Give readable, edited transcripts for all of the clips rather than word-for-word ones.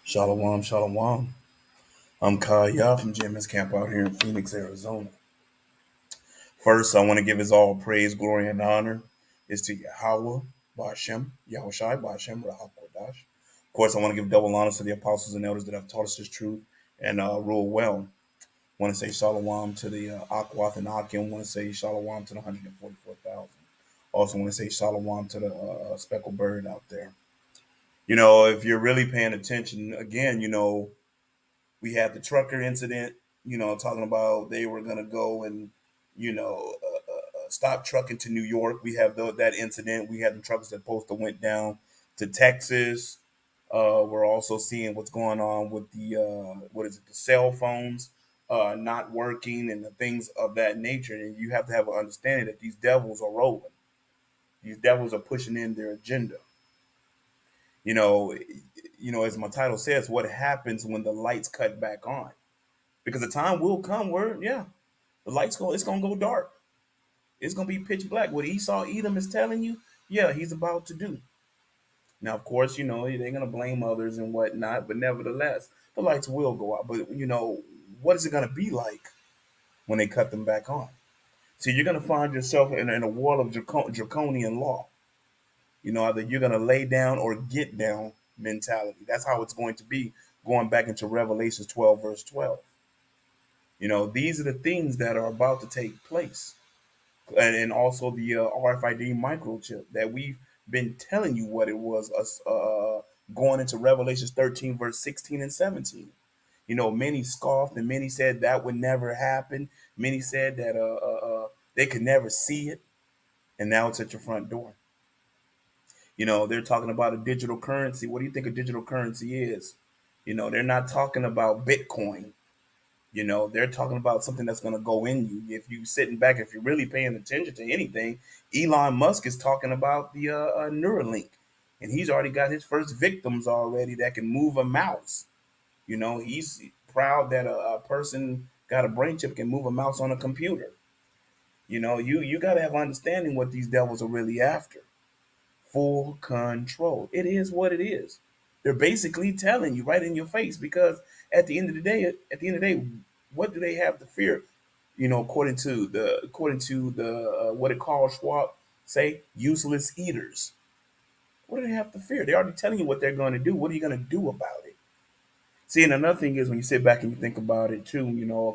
Shalom, shalom. I'm Kaya from GMS Camp out here in Phoenix, Arizona. First, I want to give his all praise, glory, and honor is to Yahweh, Bashem, Yahushai, Bashem, Rahakodash. Of course, I want to give double honors to the apostles and elders that have taught us this truth and rule well. I want to say shalom to the Akwath and Akim. I want to say shalom to the 144,000. Also, want to say shalom to the speckled bird out there. If you're really paying attention, again, we had the trucker incident, talking about they were going to go and, stop trucking to New York. We have that incident. We had the truckers that posted went down to Texas. We're also seeing what's going on with the cell phones not working and the things of that nature. And you have to have an understanding that these devils are rolling. These devils are pushing in their agenda. You know, as my title says, what happens when the lights cut back on? Because the time will come where, yeah, the lights it's gonna go dark. It's gonna be pitch black. What Esau Edom is telling you, yeah, he's about to do. Now, of course, they're gonna blame others and whatnot, but nevertheless, the lights will go out. But what is it gonna be like when they cut them back on? So you're gonna find yourself in a world of draconian law. Either you're gonna lay down or get down mentality. That's how it's going to be going back into Revelations 12, verse 12. These are the things that are about to take place. And also the RFID microchip that we've been telling you what it was us going into Revelations 13, verse 16 and 17. Many scoffed and many said that would never happen. Many said that they could never see it. And now it's at your front door. They're talking about a digital currency. What do you think a digital currency is? They're not talking about Bitcoin. They're talking about something that's going to go in you. If you sitting back, if you're really paying attention to anything, Elon Musk is talking about the Neuralink, and he's already got his first victims already that can move a mouse. He's proud that a person got a brain chip can move a mouse on a computer. You got to have understanding what these devils are really after. Full control. It is what it is. They're basically telling you right in your face because at the end of the day, what do they have to fear? According to the what it calls Schwab say, useless eaters. What do they have to fear? They're already telling you what they're going to do. What are you going to do about it? See, and another thing is when you sit back and you think about it too.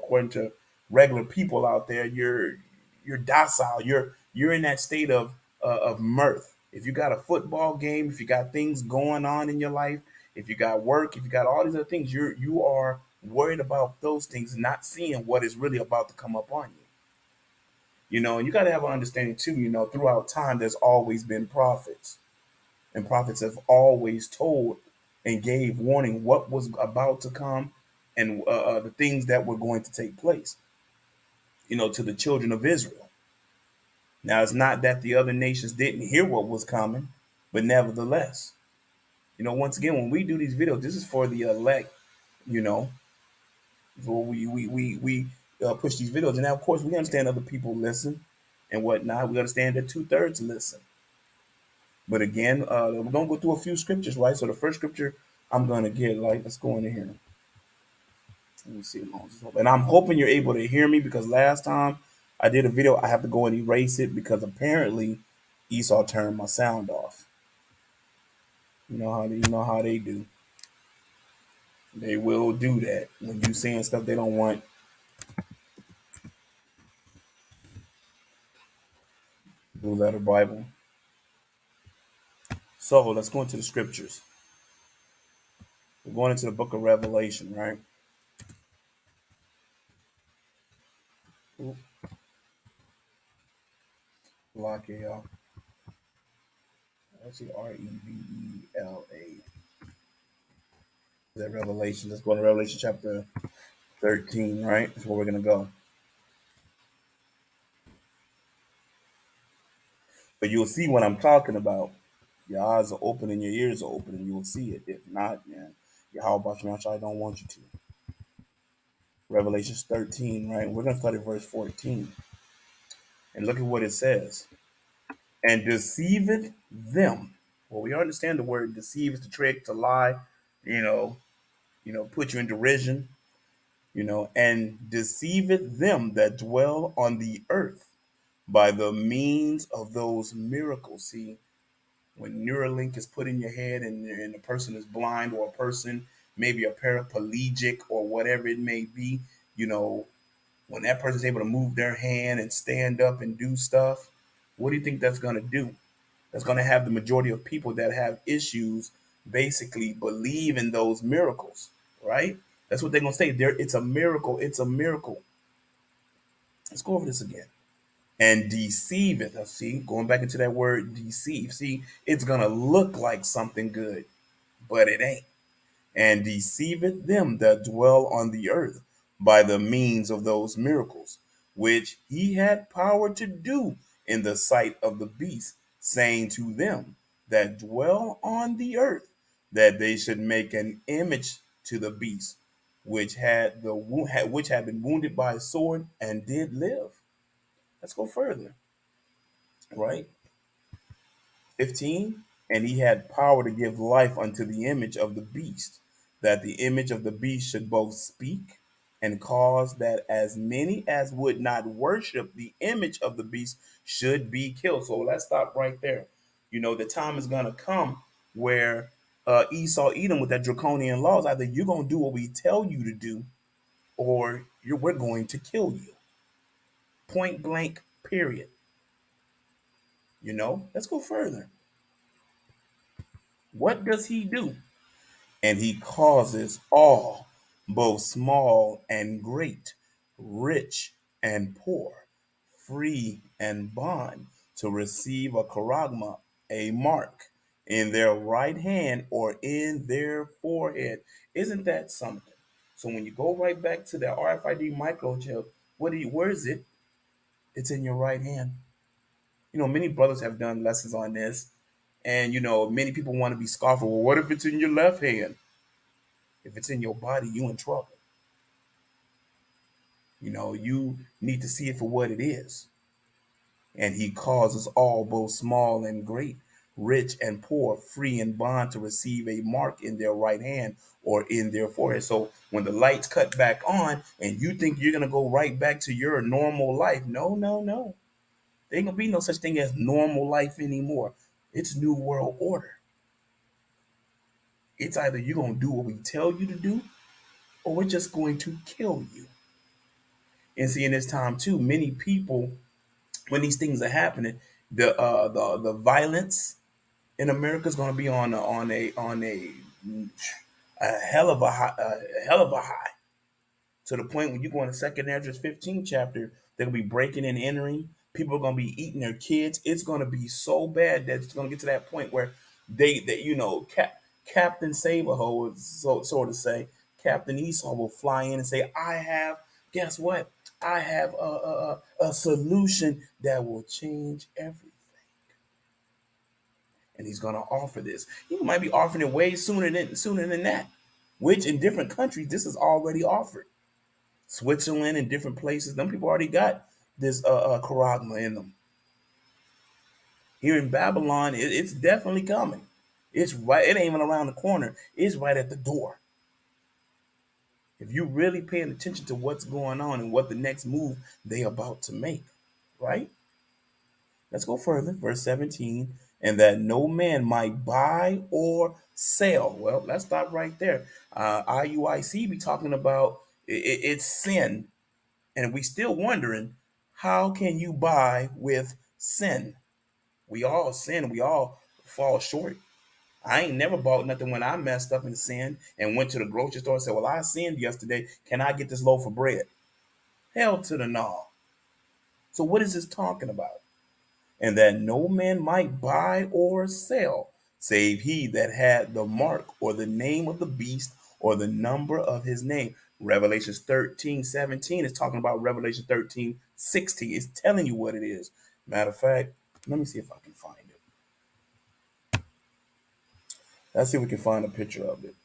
According to regular people out there, you're docile. You're in that state of mirth. If you got a football game, if you got things going on in your life, if you got work, if you got all these other things, you are worried about those things, not seeing what is really about to come up on you. And you got to have an understanding too. Throughout time, there's always been prophets, and prophets have always told and gave warning what was about to come and the things that were going to take place. To the children of Israel. Now, it's not that the other nations didn't hear what was coming, but nevertheless, once again, when we do these videos, this is for the elect. You know, so we push these videos, and now of course we understand other people listen and whatnot. We understand that 2/3 listen. But again, we're gonna go through a few scriptures, right? So the first scripture I'm gonna get, like, let's go into here. Let me see. And I'm hoping you're able to hear me because last time I did a video, I have to go and erase it because apparently Esau turned my sound off. You know how they do. They will do that when you saying stuff they don't want. Blue Letter Bible. So let's go into the scriptures. We're going into the book of Revelation, right? Oop, lock it, y'all. Let's see, Revela. That Revelation. Let's go to Revelation chapter 13, right? That's where we're gonna go. But you'll see what I'm talking about. Your eyes are open and your ears are open, and you'll see it. If not, man, how about you? I don't want you to. Revelations 13, right? We're gonna start at verse 14, and look at what it says. And deceiveth them. Well, we understand the word deceive is to trick, to lie, you know, put you in derision, and deceiveth them that dwell on the earth by the means of those miracles. See, when Neuralink is put in your head and a person is blind, or a person maybe a paraplegic or whatever it may be, you know, when that person's able to move their hand and stand up and do stuff, what do you think that's going to do? That's going to have the majority of people that have issues basically believe in those miracles, right? That's what they're going to say. There, it's a miracle. It's a miracle. Let's go over this again. And deceiveth. See, going back into that word deceive. See, it's going to look like something good, but it ain't. And deceiveth them that dwell on the earth by the means of those miracles, which he had power to do in the sight of the beast, saying to them that dwell on the earth that they should make an image to the beast, which had been wounded by a sword and did live. Let's go further, right? 15. And he had power to give life unto the image of the beast, that the image of the beast should both speak and cause that as many as would not worship the image of the beast should be killed. So let's stop right there. The time is going to come where Esau Edom with that draconian laws, either you're going to do what we tell you to do, or we're going to kill you. Point blank, period. Let's go further. What does he do? And he causes all, both small and great, rich and poor, free and bond, to receive a charagma, a mark, in their right hand or in their forehead. Isn't that something? So when you go right back to the RFID microchip, where is it? It's in your right hand. Many brothers have done lessons on this, and many people want to be scoffing. Well, what if it's in your left hand? If it's in your body, you in trouble. You need to see it for what it is. And he causes all, both small and great, rich and poor, free and bond, to receive a mark in their right hand or in their forehead. So when the lights cut back on and you think you're gonna go right back to your normal life, no, no, no. There ain't gonna be no such thing as normal life anymore. It's new world order. It's either you're gonna do what we tell you to do, or we're just going to kill you. And see, in this time too, many people, when these things are happening, the violence in America is going to be on a hell of a high, to the point when you go into Second Ezra 15 chapter, they're gonna be breaking and entering. People are gonna be eating their kids. It's gonna be so bad that it's gonna get to that point where Captain Saberho, so to say, Captain Esau will fly in and say, "I have, guess what? I have a solution that will change everything." And he's gonna offer this. He might be offering it way sooner than that. Which in different countries this is already offered. Switzerland and different places, them people already got this charagma in them. Here in Babylon, it's definitely coming. It's right. It ain't even around the corner. It's right at the door. If you really paying attention to what's going on and what the next move they about to make, right? Let's go further. Verse 17, and that no man might buy or sell. Well, let's stop right there. IUIC be talking about it's sin. And we still wondering, how can you buy with sin? We all sin. We all fall short. I ain't never bought nothing when I messed up and sinned and went to the grocery store and said, well, I sinned yesterday. Can I get this loaf of bread? Hell to the no. So what is this talking about? And that no man might buy or sell, save he that had the mark or the name of the beast or the number of his name. Revelation 13:17 is talking about Revelation 13:16. It's telling you what it is. Matter of fact, let me see if I can find it. Let's see if we can find a picture of it.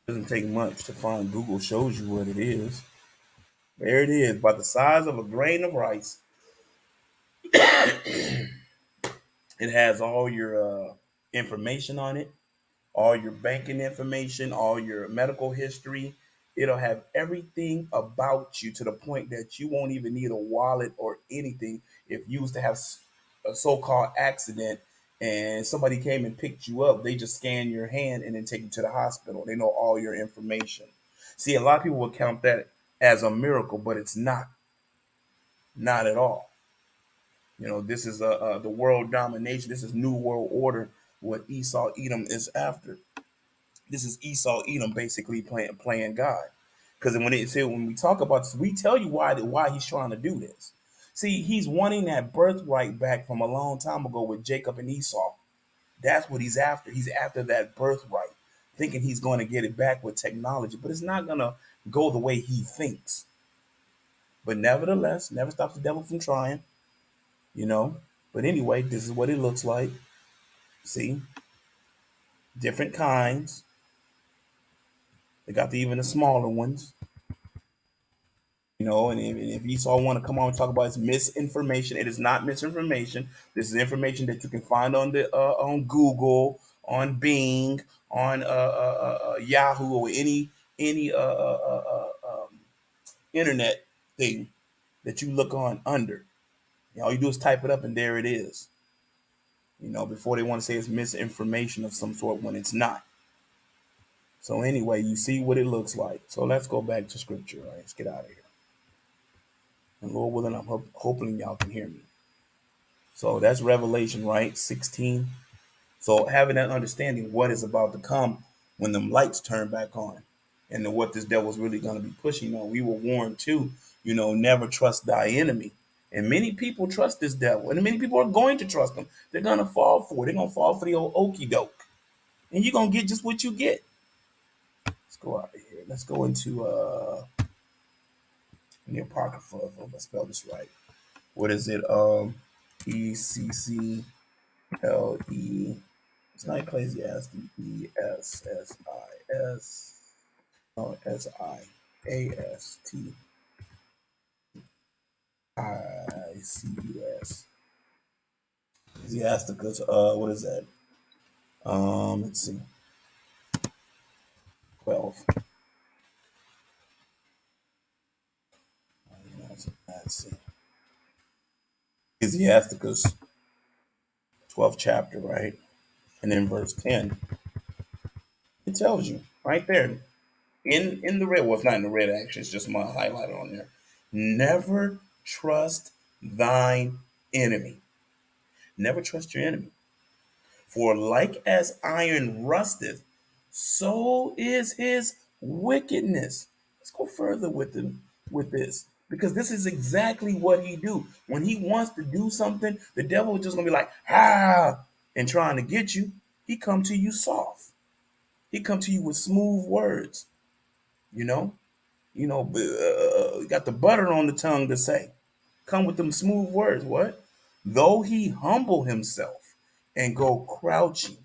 Doesn't take much to find. Google shows you what it is. There it is, about the size of a grain of rice. It has all your information on it, all your banking information, all your medical history. It'll have everything about you to the point that you won't even need a wallet or anything. If you was to have a so-called accident and somebody came and picked you up, they just scan your hand and then take you to the hospital. They know all your information. See, a lot of people would count that as a miracle, but it's not. Not at all. This is the world domination. This is new world order. What Esau Edom is after. This is Esau Edom basically playing God. Because when we talk about this, we tell you why he's trying to do this. See, he's wanting that birthright back from a long time ago with Jacob and Esau. That's what he's after. He's after that birthright, thinking he's going to get it back with technology, but it's not going to go the way he thinks. But nevertheless, never stops the devil from trying, you know. But anyway, this is what it looks like. See, different kinds. They got even the smaller ones. And if Esau want to come on and talk about his misinformation, it is not misinformation. This is information that you can find on Google, on Bing, on Yahoo, or any internet thing that you look on under. All you do is type it up, and there it is. Before they want to say it's misinformation of some sort when it's not. So anyway, you see what it looks like. So let's go back to scripture. All right, let's get out of here. And Lord willing, I'm hoping y'all can hear me. So that's Revelation, right? 16. So having that understanding what is about to come when them lights turn back on and then what this devil's really going to be pushing on. We were warned too, never trust thy enemy. And many people trust this devil, and many people are going to trust him. They're going to fall for it. They're going to fall for the old okey doke. And you're going to get just what you get. Let's go out of here. Let's go into the Apocrypha. If I spell this right. What is it? ECCLE. It's not Ecclesiastes. ESSIS. No, SIASTICUS. Ecclesiasticus. What is that? Let's see. 12. Let's see. Ecclesiasticus, 12th chapter, right? And then verse 10. It tells you right there in the red. Well, it's not in the red, actually. It's just my highlighter on there. Never trust thine enemy. Never trust your enemy. For like as iron rusteth, so is his wickedness. Let's go further with this. Because this is exactly what he do. When he wants to do something, the devil is just gonna be like, and trying to get you. He come to you soft. He come to you with smooth words. You know, got the butter on the tongue to say. Come with them smooth words. What? Though he humble himself and go crouching,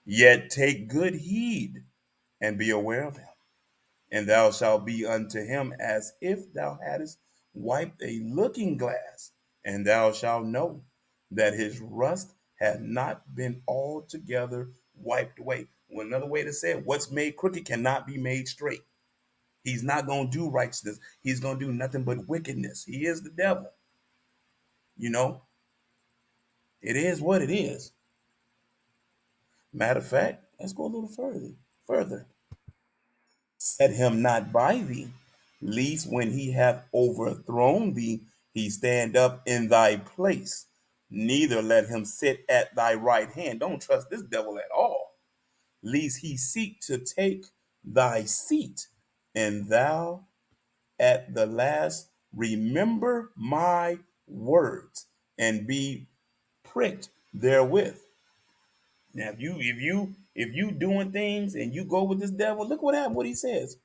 yet take good heed and be aware of him. And thou shalt be unto him as if thou hadst wiped a looking glass, and thou shalt know that his rust hath not been altogether wiped away. Well, another way to say it, what's made crooked cannot be made straight. He's not going to do righteousness. He's going to do nothing but wickedness. He is the devil. You know, it is what it is. Matter of fact, let's go a little further. Further, set him not by thee, lest when he hath overthrown thee, he stand up in thy place. Neither let him sit at thy right hand. Don't trust this devil at all, lest he seek to take thy seat, and thou at the last remember my words and be pricked therewith. Now, if you doing things and you go with this devil, look what happened. What he says: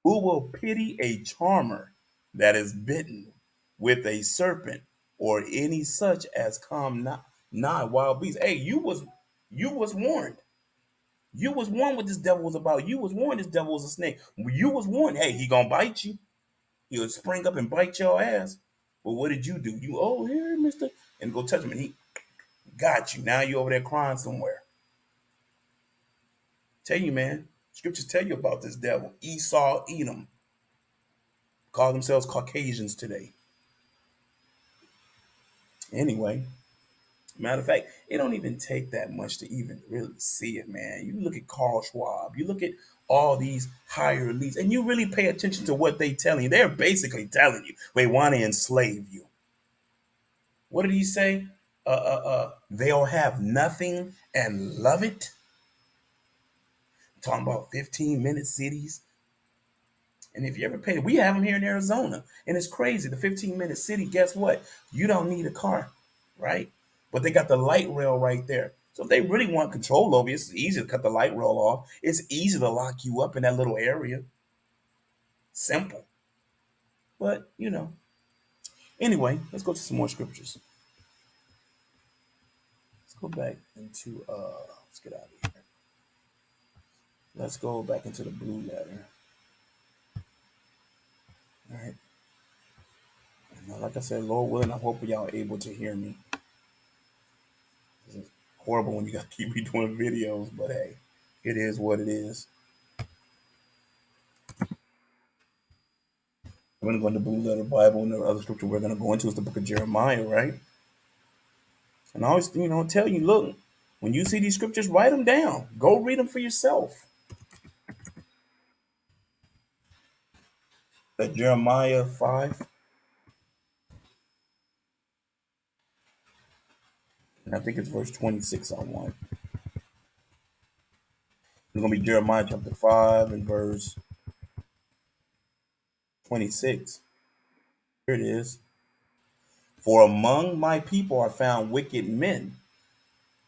who will pity a charmer that is bitten with a serpent, or any such as come not nigh wild beasts? Hey, you was warned. You was warned what this devil was about. You was warned this devil was a snake. You was warned, hey, he gonna bite you. He'll spring up and bite your ass. But what did you do? You, oh, here, mister, and go touch him, and he got you. Now you over there crying somewhere. Tell you, man, scriptures tell you about this devil. Esau, Edom, call themselves Caucasians today. Anyway, matter of fact, it don't even take that much to even really see it, man. You look at Carl Schwab, you look at all these higher elites, and you really pay attention to what they telling you. They're basically telling you they want to enslave you. What did he say? They'll have nothing and love it. Talking about 15-minute cities. And if you ever pay, we have them here in Arizona. And it's crazy. The 15-minute city, guess what? You don't need a car, right? But they got the light rail right there. So if they really want control over you, it's easy to cut the light rail off. It's easy to lock you up in that little area. Simple. But, anyway, let's go to some more scriptures. Let's go back into, let's get out of here. Let's go back into the blue letter. All right. And like I said, Lord willing, I hope y'all are able to hear me. This is horrible when you got to keep redoing videos, but hey, it is what it is. We're going to go into the blue letter Bible, and the other scripture we're going to go into is the book of Jeremiah, right? And I always, tell you, look, when you see these scriptures, write them down. Go read them for yourself. That Jeremiah 5, and I think it's verse 26 I want. It's going to be Jeremiah chapter 5 and verse 26. Here it is. For among my people are found wicked men.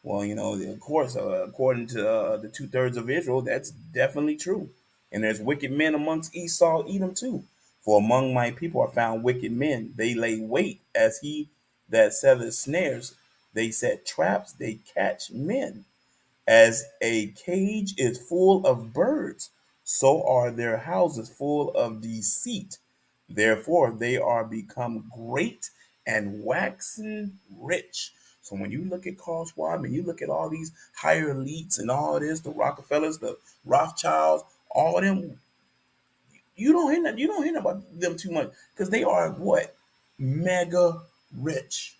Well, of course, according to the 2/3 of Israel, that's definitely true. And there's wicked men amongst Esau, Edom too. For among my people are found wicked men. They lay wait as he that setteth snares. They set traps. They catch men. As a cage is full of birds, so are their houses full of deceit. Therefore, they are become great and waxen rich. So when you look at Carl Schwab and you look at all these higher elites and all this, the Rockefellers, the Rothschilds, all of them, you don't hear about them too much because they are what? Mega rich.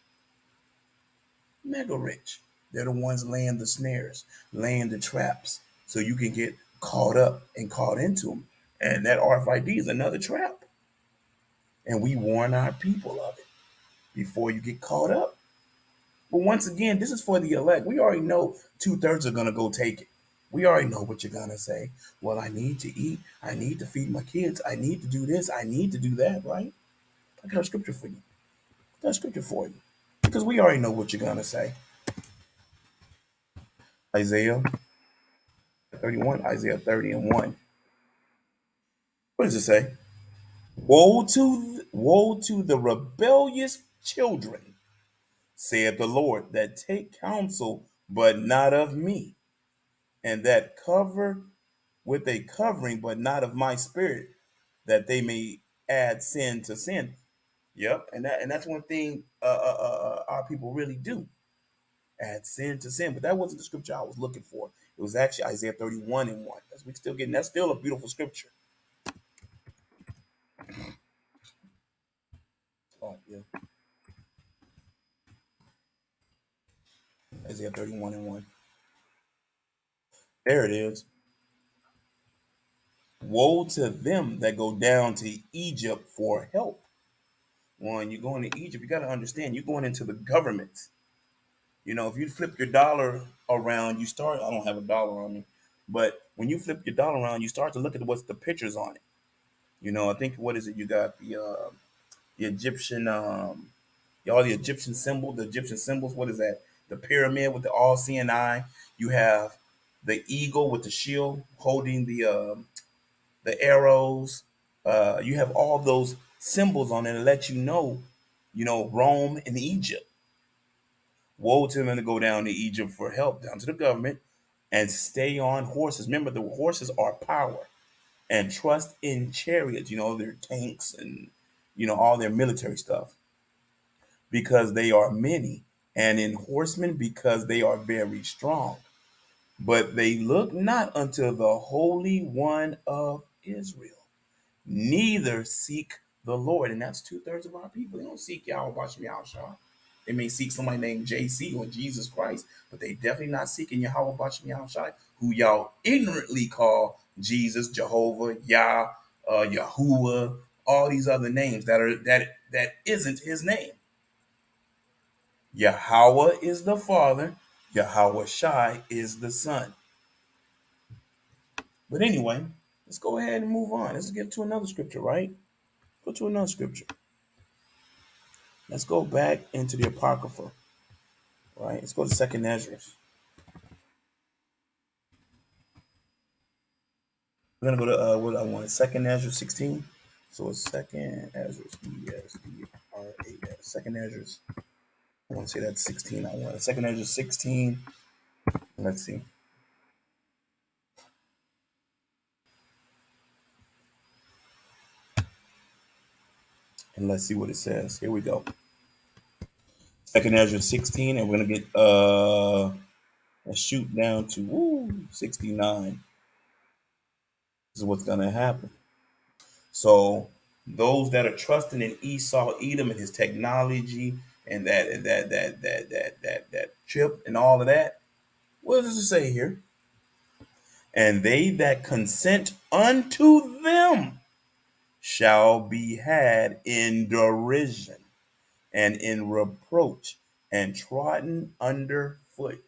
Mega rich. They're the ones laying the snares, laying the traps, so you can get caught up and caught into them. And that RFID is another trap. And we warn our people of it before you get caught up. But once again, this is for the elect. We already know 2/3 are going to go take it. We already know what you're going to say. Well, I need to eat. I need to feed my kids. I need to do this. I need to do that, right? I got a scripture for you. I got a scripture for you. Because we already know what you're going to say. Isaiah 31, Isaiah 30 and 1. What does it say? Woe to the rebellious children, saith the Lord, that take counsel, but not of me, and that cover with a covering, but not of my spirit, that they may add sin to sin. Yep, and that's one thing our people really do, add sin to sin. But that wasn't the scripture I was looking for. It was actually Isaiah 31 and 1. That's we still getting. That's still a beautiful scripture. Oh, yeah. Isaiah 31 and 1. There it is. Woe to them that go down to Egypt for help. When you're going to Egypt, you got to understand you're going into the government. If you flip your dollar around, I don't have a dollar on me, but when you flip your dollar around, you start to look at what's the pictures on it. I think, what is it? You got the Egyptian, all the Egyptian symbols. What is that? The pyramid with the all seeing eye. You have the eagle with the shield holding the arrows. You have all those symbols on it to let Rome and Egypt. Woe to them to go down to Egypt for help, down to the government. and stay on horses. Remember, the horses are power, and trust in chariots, their tanks and, all their military stuff, because they are many, and in horsemen because they are very strong. But they look not unto the Holy One of Israel, neither seek the Lord. And that's two-thirds of our people. They don't seek Yahweh Bashim Yahushua. They may seek somebody named JC or Jesus Christ, but they definitely not seeking Yahweh Bashim Yahushua, who y'all ignorantly call Jesus, Jehovah, Yah, Yahuwah, all these other names that isn't his name. Yahweh is the Father, Yahweh Shai is the Son. But anyway, let's go ahead and move on. Let's get to another scripture, right? Go to another scripture. Let's go back into the Apocrypha, right? Let's go to Second Ezra. We're gonna go to what I wanted. Second Ezra 16. So it's Second Ezra, ESDRAS. Second Ezra. I want to say that's 16. I want Second Ezra 16. Let's see. And let's see what it says. Here we go. Second Ezra 16, and we're gonna get a shoot down to 69. This is what's gonna happen. So those that are trusting in Esau, Edom, and his technology, and that chip and all of that, what does it say here? And they that consent unto them shall be had in derision and in reproach and trodden under foot.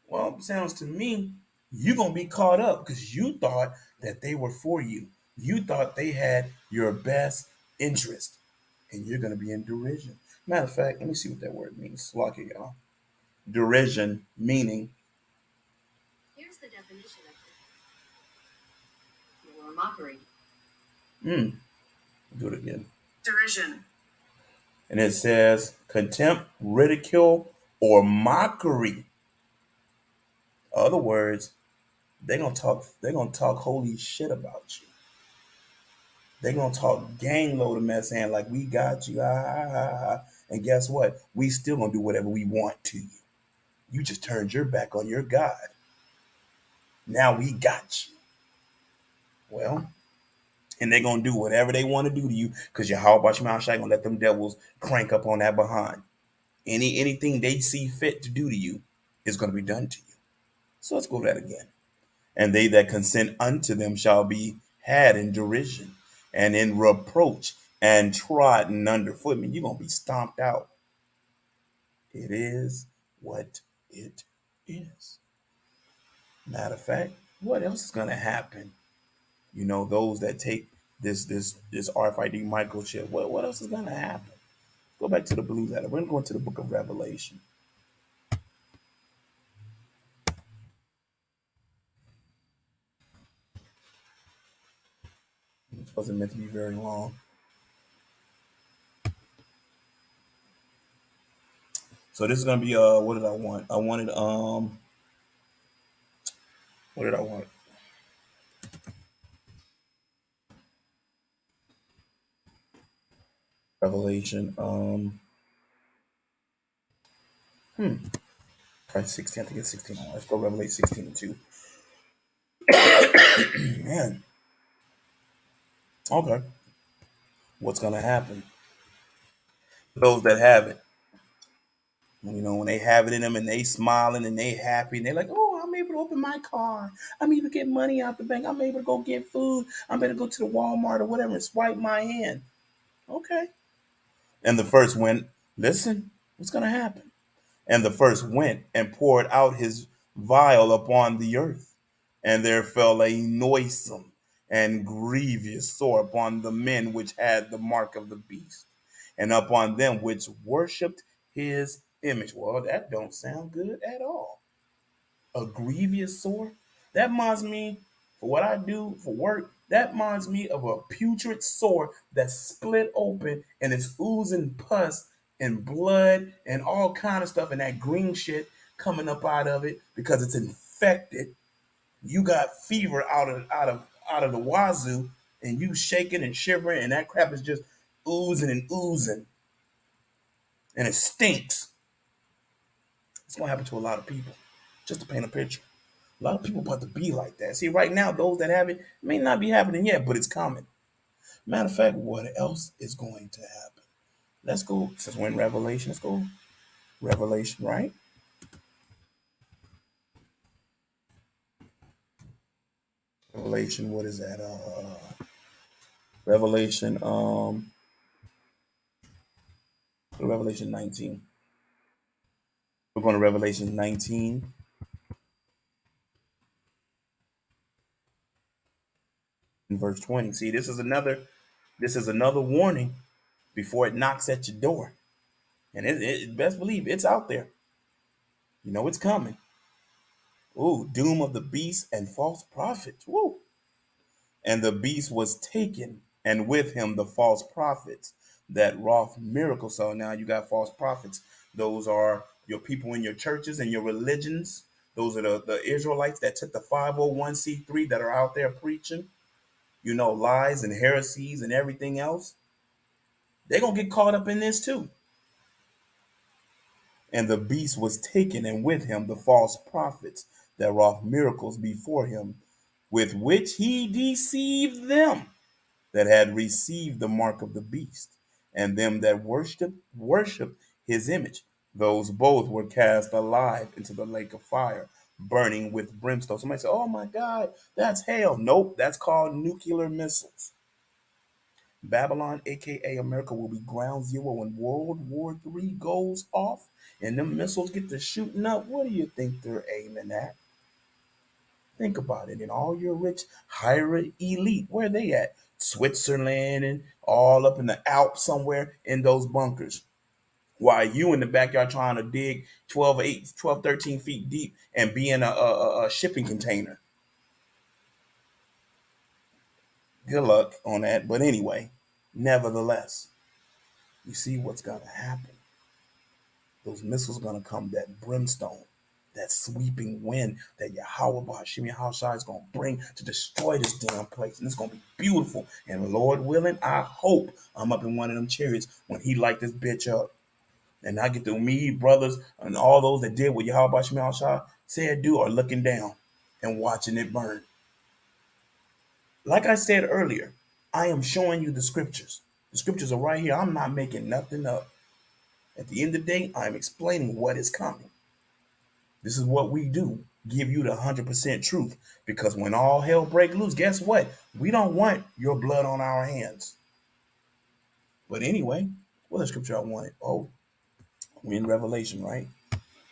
Well, it sounds to me you're going to be caught up because you thought that they were for you. You thought they had your best interest, and you're going to be in derision. Matter of fact, let me see what that word means. Slock it, y'all. Derision, meaning. Here's the definition of it. Or mockery. Do it again. Derision. And it says contempt, ridicule, or mockery. Other words, they're gonna talk holy shit about you. They're gonna talk gang load of mess and like we got you, and guess what? We still gonna do whatever we want to you. You just turned your back on your God. Now we got you. Well, and they're gonna do whatever they want to do to you because your how about your mouth gonna let them devils crank up on that behind. Anything they see fit to do to you is gonna be done to you. So let's go over that again. And they that consent unto them shall be had in derision and in reproach and trodden underfoot. I mean, you're going to be stomped out. It is what it is. Matter of fact, what else is going to happen? Those that take this RFID microchip, what else is going to happen? Go back to the blue letter. We're going to go into the book of Revelation. It wasn't meant to be very long. So this is gonna be what did I want? I wanted what did I want? Revelation probably 16, I think it's 16. Let's go Revelation 16 and 2. Man. Okay. What's gonna happen? Those that have it. When they have it in them and they smiling and they happy and they're like, oh, I'm able to open my car. I'm able to get money out the bank. I'm able to go get food. I'm able to go to the Walmart or whatever and swipe my hand. Okay. And the first went, listen, what's gonna happen? And the first went and poured out his vial upon the earth, and there fell a noisome and grievous sore upon the men which had the mark of the beast, and upon them which worshipped his image. Well, that don't sound good at all. A grievous sore? That reminds me, for what I do for work, that reminds me of a putrid sore that's split open and it's oozing pus and blood and all kind of stuff and that green shit coming up out of it because it's infected infected. You got fever out of the wazoo, and you shaking and shivering, and that crap is just oozing and oozing, and it stinks. It's gonna happen to a lot of people. Just to paint a picture, a lot of people about to be like that. See, right now, those that have it may not be happening yet, but it's coming. Matter of fact, what else is going to happen? Let's go. Since we're in Revelation, let's go. Revelation, right? Revelation. What is that? Revelation. Revelation 19. We're going to Revelation 19 and verse 20. See, this is another warning before it knocks at your door. And it best believe it's out there. You know it's coming. Ooh, doom of the beast and false prophets. Woo. And the beast was taken, and with him the false prophets that wrought miracles. So now you got false prophets. Those are your people in your churches and your religions. Those are the Israelites that took the 501c3 that are out there preaching, lies and heresies and everything else. They're going to get caught up in this too. And the beast was taken, and with him the false prophets that wrought miracles before him, with which he deceived them that had received the mark of the beast, and them that worshiped his image. Those both were cast alive into the lake of fire, burning with brimstone. Somebody say, "Oh my God, that's hell." Nope, that's called nuclear missiles. Babylon, aka America, will be ground zero when World War III goes off and them missiles get to shooting up. What do you think they're aiming at? Think about it. And all your rich, higher elite, where they at? Switzerland and all up in the Alps somewhere in those bunkers. While you in the backyard trying to dig 12, 13 feet deep and be in a shipping container. Good luck on that. But anyway, nevertheless, you see what's going to happen. Those missiles going to come, that brimstone, that sweeping wind that Yahweh Bashim Yahushua is going to bring to destroy this damn place. And it's going to be beautiful. And Lord willing, I hope I'm up in one of them chariots when he light this bitch up. And I get to me, brothers, and all those that did what Yahweh Bashim Yahushua said do are looking down and watching it burn. Like I said earlier, I am showing you the scriptures. The scriptures are right here. I'm not making nothing up. At the end of the day, I'm explaining what is coming. This is what we do. Give you the 100% truth. Because when all hell break loose, guess what? We don't want your blood on our hands. But anyway, what the scripture I wanted? Oh, we're in Revelation, right?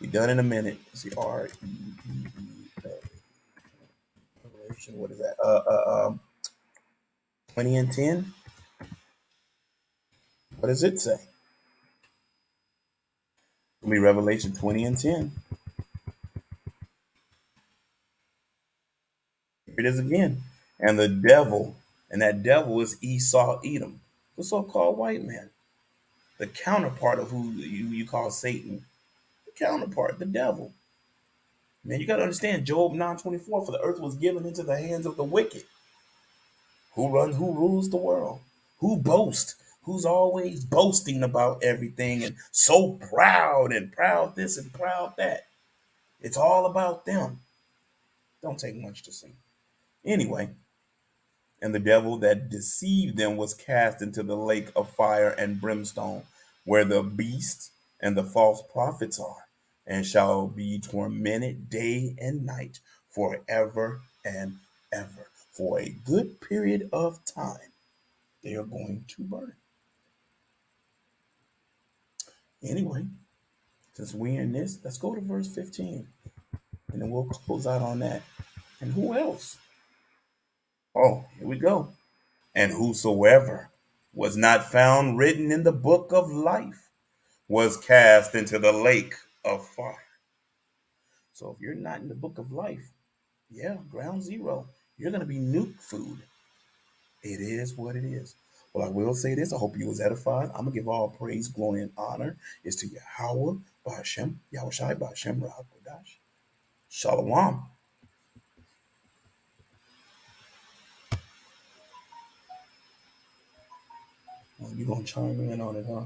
We done in a minute. Let's see, Revelation. What is that? 20 and 10. What does it say? It'll be Revelation 20 and 10. Here it is again. And the devil, and that devil is Esau Edom, the so-called white man, the counterpart of who you call Satan, the counterpart, the devil. Man, you got to understand Job 9:24, for the earth was given into the hands of the wicked. Who rules the world? Who boasts? Who's always boasting about everything and so proud and proud this and proud that? It's all about them. Don't take much to see. Anyway, and the devil that deceived them was cast into the lake of fire and brimstone, where the beast and the false prophets are, and shall be tormented day and night forever and ever. For a good period of time, they are going to burn. Anyway, since we're in this, let's go to verse 15, and then we'll close out on that. And who else? Oh, here we go. And whosoever was not found written in the book of life was cast into the lake of fire. So if you're not in the book of life, yeah, ground zero, you're going to be nuke food. It is what it is. Well, I will say this. I hope you was edified. I'm going to give all praise, glory, and honor is to Yahweh, Ba'ashem, Yahushai, Ba'ashem, Rahakodash. Shalom. You gonna chime in on it, huh?